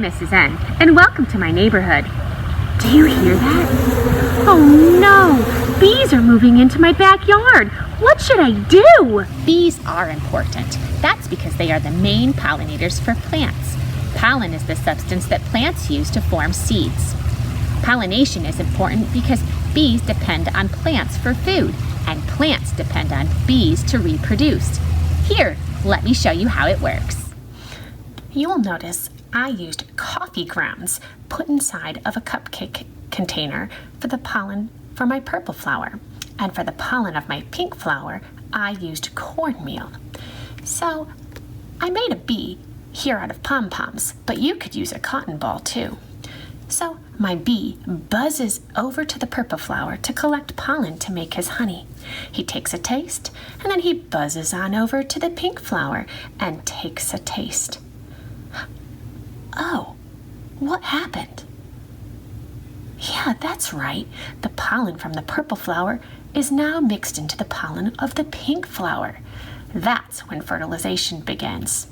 I'm Mrs. N, and welcome to my neighborhood. Do you hear that? Oh no! Bees are moving into my backyard! What should I do? Bees are important. That's because they are the main pollinators for plants. Pollen is the substance that plants use to form seeds. Pollination is important because bees depend on plants for food, and plants depend on bees to reproduce. Here, let me show you how it works. You will notice I used coffee grounds put inside of a cupcake container for the pollen for my purple flower. And for the pollen of my pink flower, I used cornmeal. So I made a bee here out of pom-poms, but you could use a cotton ball too. So my bee buzzes over to the purple flower to collect pollen to make his honey. He takes a taste, and then he buzzes on over to the pink flower and takes a taste. Oh, what happened? Yeah, that's right. The pollen from the purple flower is now mixed into the pollen of the pink flower. That's when fertilization begins.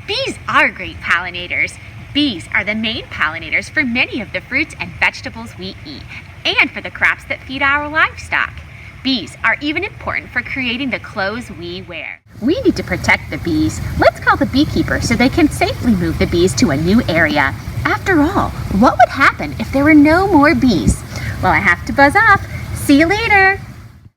Bees are great pollinators. Bees are the main pollinators for many of the fruits and vegetables we eat, and for the crops that feed our livestock. Bees are even important for creating the clothes we wear. We need to protect the bees. Let's call the beekeeper so they can safely move the bees to a new area. After all, what would happen if there were no more bees? Well, I have to buzz off. See you later.